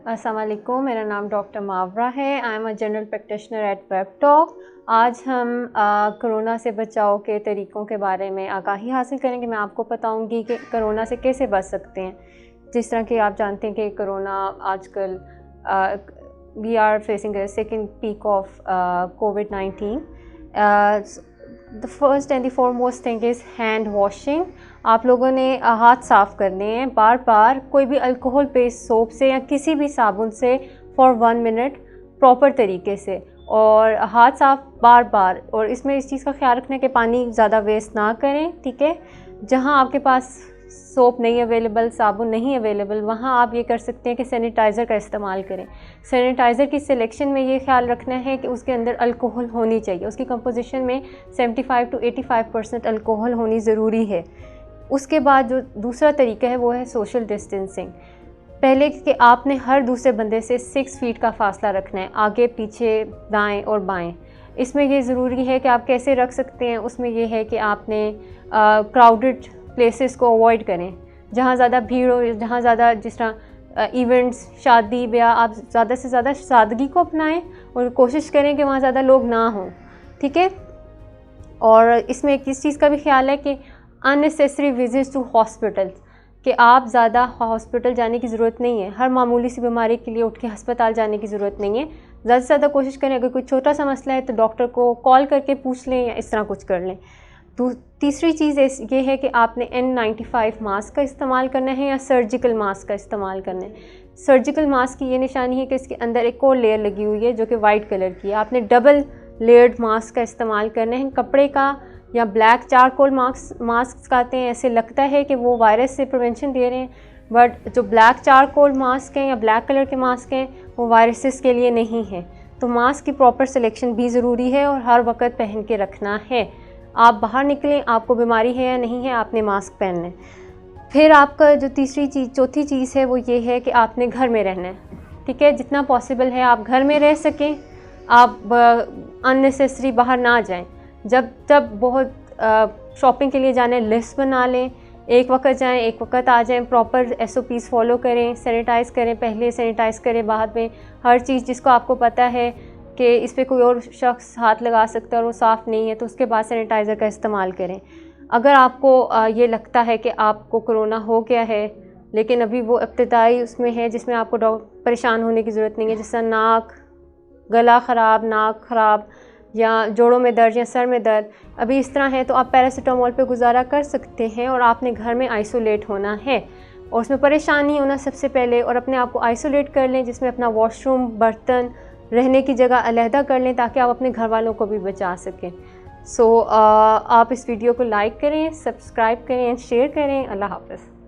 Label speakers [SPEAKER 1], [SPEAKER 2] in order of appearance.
[SPEAKER 1] अस्सलाम वालेकुम, मेरा नाम डॉक्टर मावरा है। I am a general practitioner at Web Talk. आज हम कोरोना से बचाव के तरीक़ों के बारे में आगाही हासिल करेंगे। मैं आपको बताऊंगी कि कोरोना से कैसे बच सकते हैं। जिस तरह कि आप जानते हैं कि कोरोना आजकल we are facing the second peak of कोविड-19। The first and the foremost thing is hand washing. आप लोगों ने हाथ साफ़ करने हैं बार बार, कोई भी अल्कोहल बेस्ड सोप से या किसी भी साबुन से फॉर 1 मिनट प्रॉपर तरीके से, और हाथ साफ़ बार बार। और इसमें इस चीज़ का ख्याल रखना है कि पानी ज़्यादा वेस्ट ना करें, ठीक है। जहाँ आपके पास सोप नहीं अवेलेबल, साबुन नहीं अवेलेबल, वहाँ आप ये कर सकते हैं कि सैनिटाइज़र का इस्तेमाल करें। सैनिटाइज़र की सिलेक्शन में ये ख्याल रखना है कि उसके अंदर अल्कोहल होनी चाहिए, उसकी कंपोजिशन में 75 to 85% अल्कोहल होनी ज़रूरी है। उसके बाद जो दूसरा तरीका है वो है सोशल डिस्टेंसिंग। पहले कि आपने हर दूसरे बंदे से 6 फीट का फासला रखना है, आगे पीछे दाएं और बाएं। इसमें ये ज़रूरी है कि आप कैसे रख सकते हैं, उसमें ये है कि आपने क्राउडेड प्लेसेस को अवॉइड करें, जहाँ ज़्यादा भीड़ हो, जहाँ ज़्यादा, जिस तरह इवेंट्स, शादी ब्याह, आप ज़्यादा से ज़्यादा सादगी को अपनाएं और कोशिश करें कि वहाँ ज़्यादा लोग ना हों, ठीक है। और इसमें किस चीज़ का भी ख्याल है कि अननेसेसरी विजिट्स टू हॉस्पिटल्स, कि आप ज़्यादा हॉस्पिटल जाने की ज़रूरत नहीं है। हर मामूली सी बीमारी के लिए उठ के अस्पताल जाने की ज़रूरत नहीं है। ज़्यादा से ज़्यादा कोशिश करें, अगर कोई छोटा सा मसला है तो डॉक्टर को कॉल करके पूछ लें या इस तरह कुछ कर लें। तीसरी चीज़ ये है कि आपने N95 मास्क का इस्तेमाल करना है या सर्जिकल मास्क का इस्तेमाल करना है। सर्जिकल मास्क की ये निशानी है कि इसके अंदर एक और लेयर लगी हुई है जो कि वाइट कलर की है। आपने डबल लेयर्ड मास्क का इस्तेमाल करना है। कपड़े का या ब्लैक चारकोल मास्क आते हैं, ऐसे लगता है कि वो वायरस से प्रिवेंशन दे रहे हैं, बट जो ब्लैक चारकोल मास्क हैं या ब्लैक कलर के मास्क हैं वो वायरसेस के लिए नहीं है। तो मास्क की प्रॉपर सिलेक्शन भी ज़रूरी है और हर वक्त पहन के रखना है। आप बाहर निकलें, आपको बीमारी है या नहीं है, आपने मास्क पहनना है। फिर आपका जो चौथी चीज़ है वो ये है कि आपने घर में रहना है, ठीक है। जितना पॉसिबल है आप घर में रह सकें, आप अननेसेसरी बाहर ना जाएं। जब बहुत शॉपिंग के लिए जाने, लिस्ट बना लें, एक वक्त जाएं एक वक्त आ जाएं, प्रॉपर SOPs फॉलो करें, सैनिटाइज़ करें, पहले सैनिटाइज़ करें, बाद में हर चीज़ जिसको आपको पता है कि इस पर कोई और शख्स हाथ लगा सकता है और वो साफ़ नहीं है, तो उसके बाद सैनिटाइज़र का इस्तेमाल करें। अगर आपको ये लगता है कि आपको कोरोना हो गया है लेकिन अभी वो इब्तिदाई उसमें है जिसमें आपको परेशान होने की ज़रूरत नहीं है, जैसा गला ख़राब, नाक ख़राब या जोड़ों में दर्द या सर में दर्द, अभी इस तरह है, तो आप पैरासीटामोल पे गुजारा कर सकते हैं और आपने घर में आइसोलेट होना है और उसमें परेशान नहीं होना सबसे पहले, और अपने आप को आइसोलेट कर लें, जिसमें अपना वॉशरूम, बर्तन, रहने की जगह अलहदा कर लें ताकि आप अपने घर वालों को भी बचा सकें। सो आप इस वीडियो को लाइक करें, सब्सक्राइब करें, शेयर करें। अल्लाह हाफ़िज़।